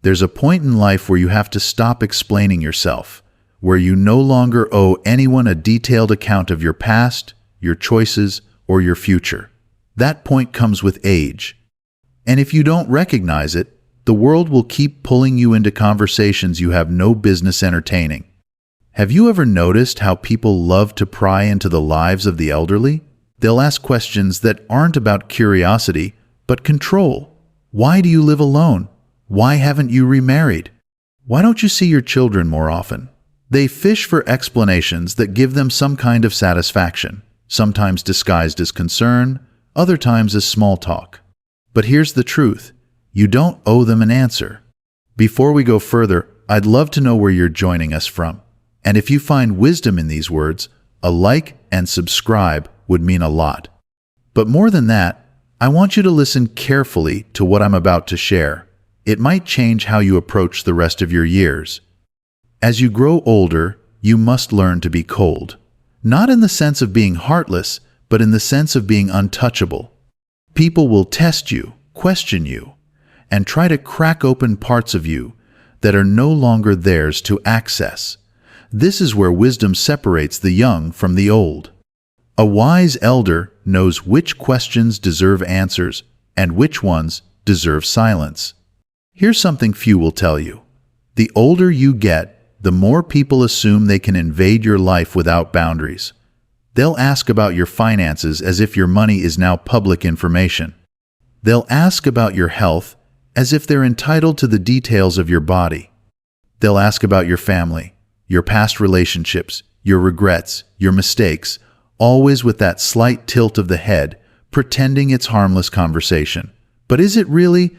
There's a point in life where you have to stop explaining yourself, where you no longer owe anyone a detailed account of your past, your choices, or your future. That point comes with age. And if you don't recognize it, the world will keep pulling you into conversations you have no business entertaining. Have you ever noticed how people love to pry into the lives of the elderly? They'll ask questions that aren't about curiosity, but control. Why do you live alone? Why haven't you remarried? Why don't you see your children more often? They fish for explanations that give them some kind of satisfaction, sometimes disguised as concern, other times as small talk. But here's the truth. You don't owe them an answer. Before we go further, I'd love to know where you're joining us from. And if you find wisdom in these words, a like and subscribe would mean a lot. But more than that, I want you to listen carefully to what I'm about to share. It might change how you approach the rest of your years. As you grow older, you must learn to be cold. Not in the sense of being heartless, but in the sense of being untouchable. People will test you, question you, and try to crack open parts of you that are no longer theirs to access. This is where wisdom separates the young from the old. A wise elder knows which questions deserve answers and which ones deserve silence. Here's something few will tell you. The older you get, the more people assume they can invade your life without boundaries. They'll ask about your finances as if your money is now public information. They'll ask about your health as if they're entitled to the details of your body. They'll ask about your family, your past relationships, your regrets, your mistakes, always with that slight tilt of the head, pretending it's harmless conversation. But is it really?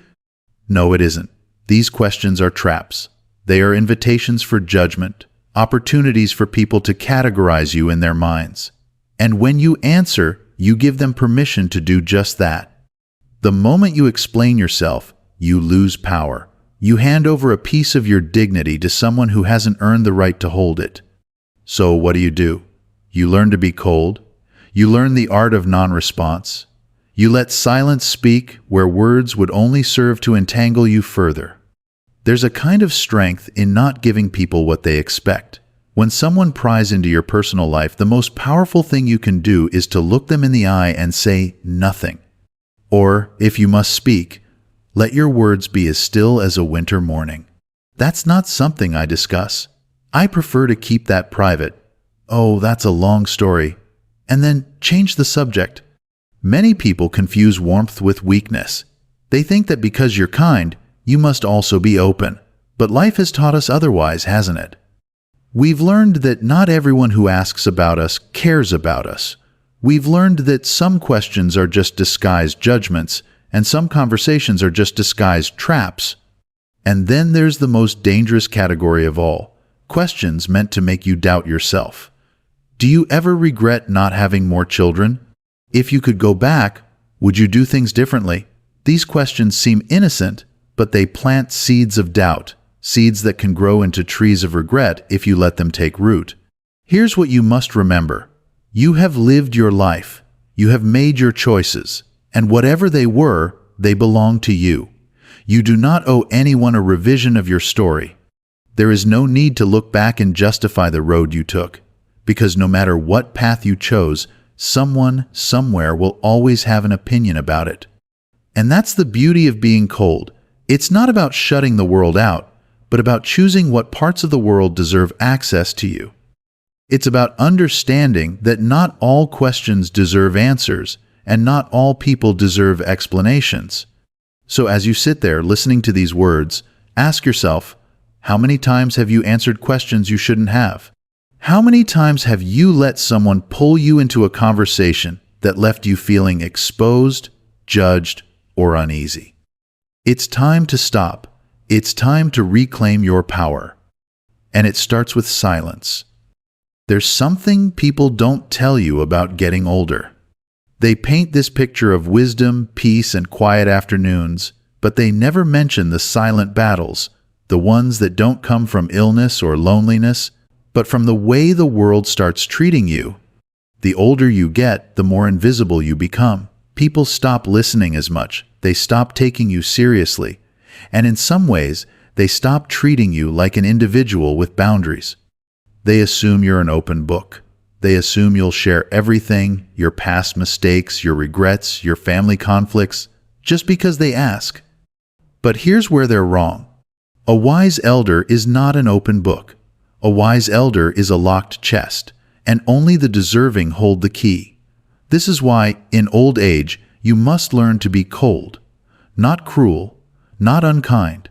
No, it isn't. These questions are traps. They are invitations for judgment, opportunities for people to categorize you in their minds. And when you answer, you give them permission to do just that. The moment you explain yourself, you lose power. You hand over a piece of your dignity to someone who hasn't earned the right to hold it. So what do? You learn to be cold. You learn the art of non-response. You let silence speak where words would only serve to entangle you further. There's a kind of strength in not giving people what they expect. When someone pries into your personal life, the most powerful thing you can do is to look them in the eye and say nothing. Or, if you must speak, let your words be as still as a winter morning. That's not something I discuss. I prefer to keep that private. Oh, that's a long story. And then change the subject. Many people confuse warmth with weakness. They think that because you're kind, you must also be open. But life has taught us otherwise, hasn't it? We've learned that not everyone who asks about us cares about us. We've learned that some questions are just disguised judgments, and some conversations are just disguised traps. And then there's the most dangerous category of all, questions meant to make you doubt yourself. Do you ever regret not having more children? If you could go back, would you do things differently? These questions seem innocent, but they plant seeds of doubt, seeds that can grow into trees of regret if you let them take root. Here's what you must remember. You have lived your life. You have made your choices. And whatever they were, they belong to you. You do not owe anyone a revision of your story. There is no need to look back and justify the road you took, because no matter what path you chose, someone, somewhere will always have an opinion about it. And that's the beauty of being cold. It's not about shutting the world out, but about choosing what parts of the world deserve access to you. It's about understanding that not all questions deserve answers, and not all people deserve explanations. So as you sit there listening to these words, ask yourself, how many times have you answered questions you shouldn't have? How many times have you let someone pull you into a conversation that left you feeling exposed, judged, or uneasy? It's time to stop. It's time to reclaim your power. And it starts with silence. There's something people don't tell you about getting older. They paint this picture of wisdom, peace, and quiet afternoons, but they never mention the silent battles, the ones that don't come from illness or loneliness, but from the way the world starts treating you. The older you get, the more invisible you become. People stop listening as much. They stop taking you seriously. And in some ways, They stop treating you like an individual with boundaries. They assume you're an open book. They assume you'll share everything, your past mistakes, your regrets, your family conflicts, just because they ask. But here's where they're wrong. A wise elder is not an open book. A wise elder is a locked chest, and only the deserving hold the key. This is why, in old age, you must learn to be cold. Not cruel, not unkind,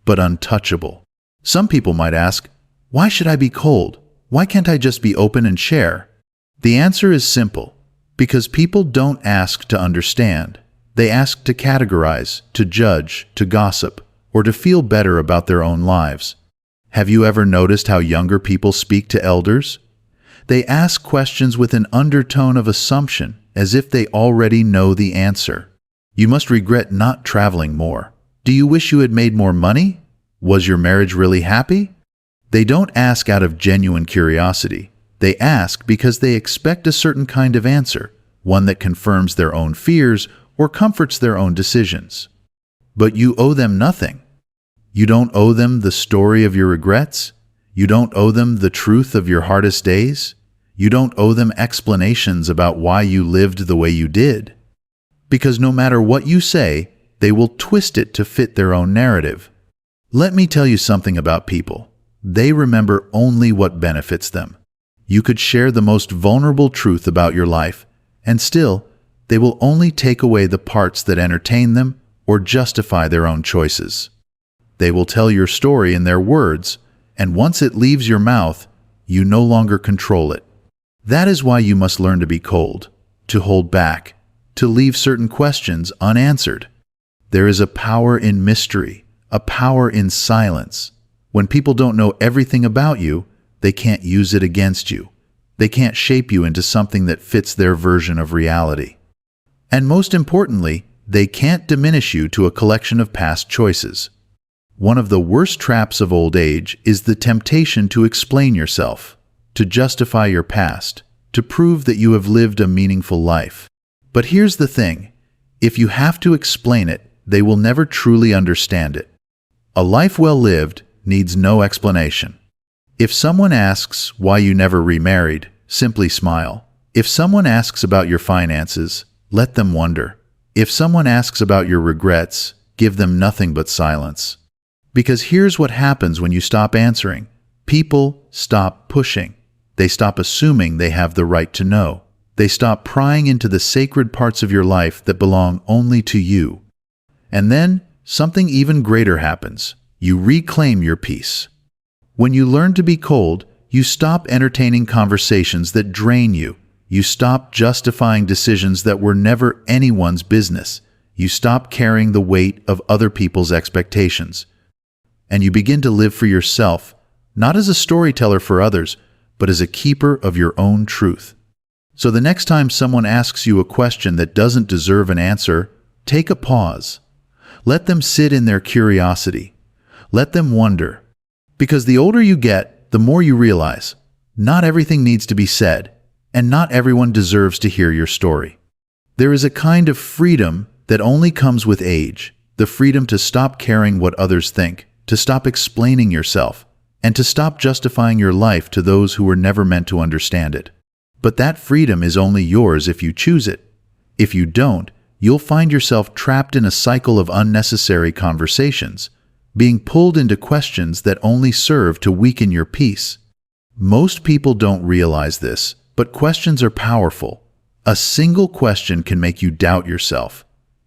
but untouchable. Some people might ask, why should I be cold? Why can't I just be open and share? The answer is simple. Because people don't ask to understand. They ask to categorize, to judge, to gossip, or to feel better about their own lives. Have you ever noticed how younger people speak to elders? They ask questions with an undertone of assumption, as if they already know the answer. You must regret not traveling more. Do you wish you had made more money? Was your marriage really happy? They don't ask out of genuine curiosity. They ask because they expect a certain kind of answer, one that confirms their own fears or comforts their own decisions. But you owe them nothing. You don't owe them the story of your regrets. You don't owe them the truth of your hardest days. You don't owe them explanations about why you lived the way you did. Because no matter what you say, they will twist it to fit their own narrative. Let me tell you something about people. They remember only what benefits them. You could share the most vulnerable truth about your life, and still, they will only take away the parts that entertain them or justify their own choices. They will tell your story in their words, and once it leaves your mouth, you no longer control it. That is why you must learn to be cold, to hold back, to leave certain questions unanswered. There is a power in mystery, a power in silence. When people don't know everything about you, they can't use it against you. They can't shape you into something that fits their version of reality. And most importantly, they can't diminish you to a collection of past choices. One of the worst traps of old age is the temptation to explain yourself, to justify your past, to prove that you have lived a meaningful life. But here's the thing, if you have to explain it, they will never truly understand it. A life well lived needs no explanation. If someone asks why you never remarried, simply smile. If someone asks about your finances, let them wonder. If someone asks about your regrets, give them nothing but silence. Because here's what happens when you stop answering. People stop pushing. They stop assuming they have the right to know. They stop prying into the sacred parts of your life that belong only to you. And then, something even greater happens. You reclaim your peace. When you learn to be cold, you stop entertaining conversations that drain you. You stop justifying decisions that were never anyone's business. You stop carrying the weight of other people's expectations. And you begin to live for yourself, not as a storyteller for others, but as a keeper of your own truth. So the next time someone asks you a question that doesn't deserve an answer, take a pause. Let them sit in their curiosity. Let them wonder. Because the older you get, the more you realize, not everything needs to be said, and not everyone deserves to hear your story. There is a kind of freedom that only comes with age, the freedom to stop caring what others think, to stop explaining yourself, and to stop justifying your life to those who were never meant to understand it. But that freedom is only yours if you choose it. If you don't, you'll find yourself trapped in a cycle of unnecessary conversations, being pulled into questions that only serve to weaken your peace. Most people don't realize this, but questions are powerful. A single question can make you doubt yourself.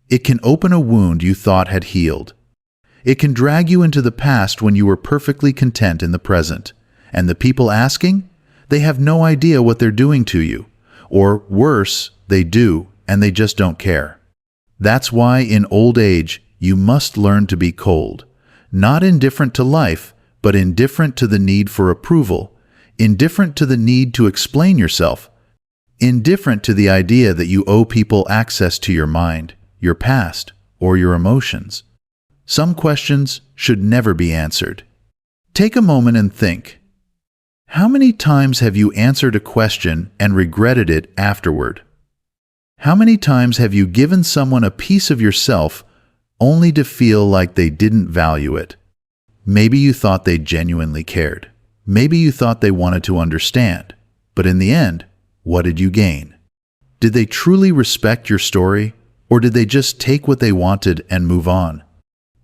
It can open a wound you thought had healed. It can drag you into the past when you were perfectly content in the present. And the people asking? They have no idea what they're doing to you. Or worse, they do, and they just don't care. That's why in old age, you must learn to be cold. Not indifferent to life, but indifferent to the need for approval, indifferent to the need to explain yourself, indifferent to the idea that you owe people access to your mind, your past, or your emotions. Some questions should never be answered. Take a moment and think. How many times have you answered a question and regretted it afterward? How many times have you given someone a piece of yourself only to feel like they didn't value it? Maybe you thought they genuinely cared. Maybe you thought they wanted to understand. But in the end, what did you gain? Did they truly respect your story, or did they just take what they wanted and move on?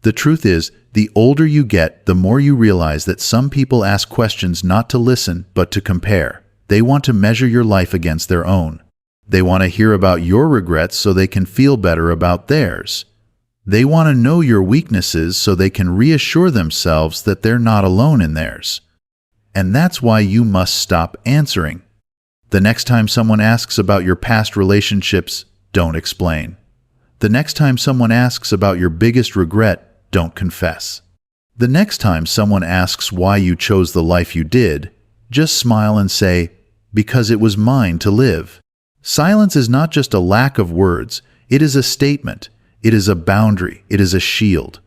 The truth is, the older you get, the more you realize that some people ask questions not to listen, but to compare. They want to measure your life against their own. They want to hear about your regrets so they can feel better about theirs. They want to know your weaknesses so they can reassure themselves that they're not alone in theirs. And that's why you must stop answering. The next time someone asks about your past relationships, don't explain. The next time someone asks about your biggest regret, don't confess. The next time someone asks why you chose the life you did, just smile and say, "Because it was mine to live." Silence is not just a lack of words, it is a statement, it is a boundary, it is a shield.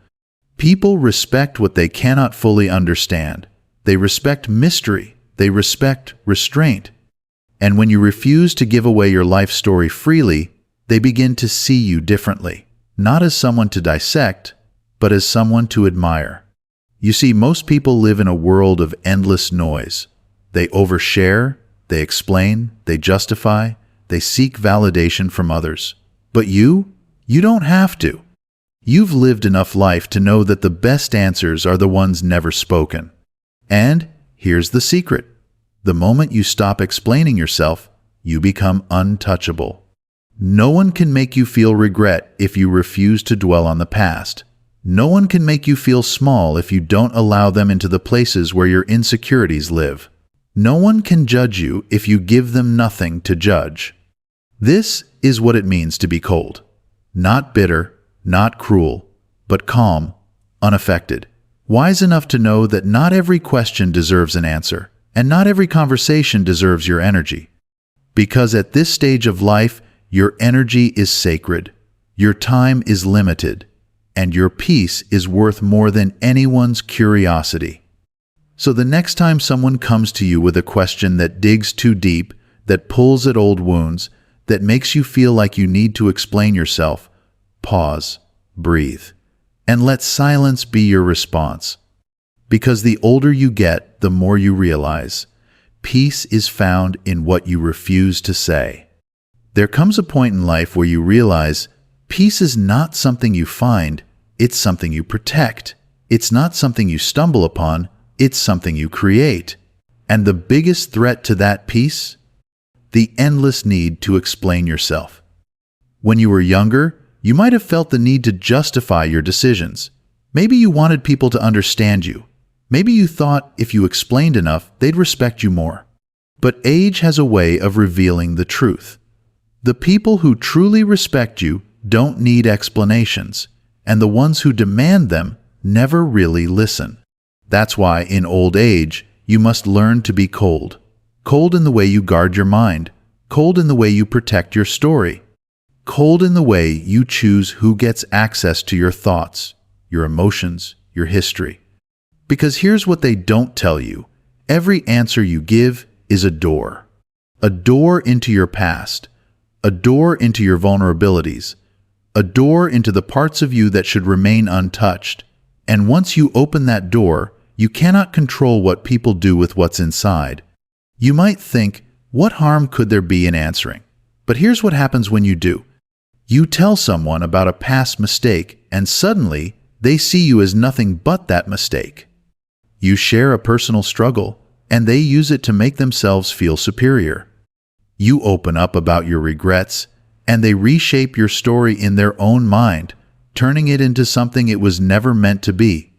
People respect what they cannot fully understand. They respect mystery, they respect restraint. And when you refuse to give away your life story freely, they begin to see you differently, not as someone to dissect, but as someone to admire. You see, most people live in a world of endless noise. They overshare, they explain, they justify, they seek validation from others. But you don't have to. You've lived enough life to know that the best answers are the ones never spoken. And here's the secret. The moment you stop explaining yourself, you become untouchable. No one can make you feel regret if you refuse to dwell on the past. No one can make you feel small if you don't allow them into the places where your insecurities live. No one can judge you if you give them nothing to judge. This is what it means to be cold. Not bitter, not cruel, but calm, unaffected. Wise enough to know that not every question deserves an answer, and not every conversation deserves your energy. Because at this stage of life, your energy is sacred, your time is limited, and your peace is worth more than anyone's curiosity. So the next time someone comes to you with a question that digs too deep, that pulls at old wounds, that makes you feel like you need to explain yourself, pause, breathe, and let silence be your response. Because the older you get, the more you realize, peace is found in what you refuse to say. There comes a point in life where you realize peace is not something you find, it's something you protect. It's not something you stumble upon, it's something you create. And the biggest threat to that peace? The endless need to explain yourself. When you were younger, you might have felt the need to justify your decisions. Maybe you wanted people to understand you. Maybe you thought if you explained enough, they'd respect you more. But age has a way of revealing the truth. The people who truly respect you don't need explanations, and the ones who demand them never really listen. That's why in old age, you must learn to be cold. Cold in the way you guard your mind, cold in the way you protect your story, cold in the way you choose who gets access to your thoughts, your emotions, your history. Because here's what they don't tell you. Every answer you give is a door into your past, a door into your vulnerabilities, a door into the parts of you that should remain untouched. And once you open that door, you cannot control what people do with what's inside. You might think, what harm could there be in answering? But here's what happens when you do. You tell someone about a past mistake, and suddenly they see you as nothing but that mistake. You share a personal struggle, and they use it to make themselves feel superior. You open up about your regrets, and they reshape your story in their own mind, turning it into something it was never meant to be.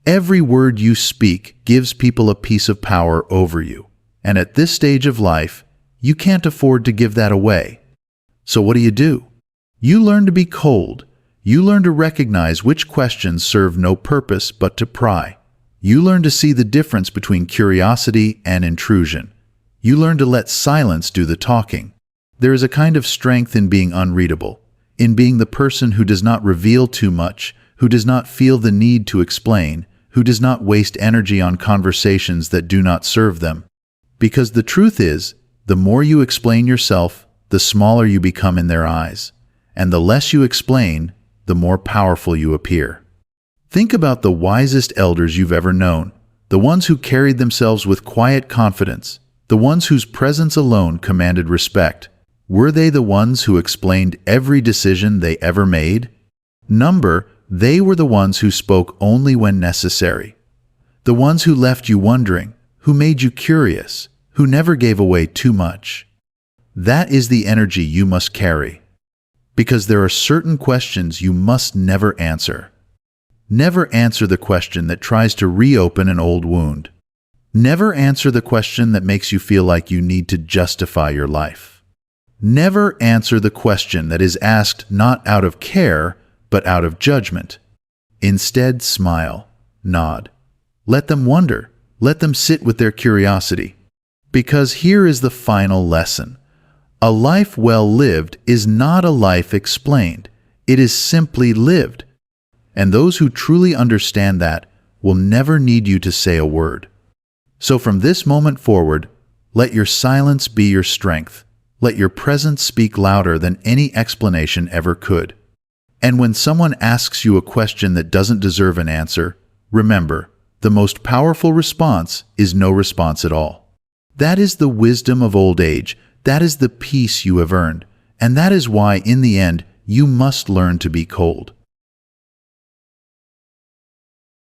Every word you speak gives people a piece of power over you. And at this stage of life, you can't afford to give that away. So what do? You learn to be cold. You learn to recognize which questions serve no purpose but to pry. You learn to see the difference between curiosity and intrusion. You learn to let silence do the talking. There is a kind of strength in being unreadable, in being the person who does not reveal too much, who does not feel the need to explain, who does not waste energy on conversations that do not serve them. Because the truth is, the more you explain yourself, the smaller you become in their eyes. And the less you explain, the more powerful you appear. Think about the wisest elders you've ever known, the ones who carried themselves with quiet confidence, the ones whose presence alone commanded respect. Were they the ones who explained every decision they ever made? They were the ones who spoke only when necessary. The ones who left you wondering, who made you curious, who never gave away too much. That is the energy you must carry. Because there are certain questions you must never answer. Never answer the question that tries to reopen an old wound. Never answer the question that makes you feel like you need to justify your life. Never answer the question that is asked not out of care, but out of judgment. Instead, smile, nod. Let them wonder. Let them sit with their curiosity. Because here is the final lesson. A life well lived is not a life explained. It is simply lived. And those who truly understand that will never need you to say a word. So from this moment forward, let your silence be your strength. Let your presence speak louder than any explanation ever could. And when someone asks you a question that doesn't deserve an answer, remember, the most powerful response is no response at all. That is the wisdom of old age. That is the peace you have earned. And that is why, in the end, you must learn to be cold.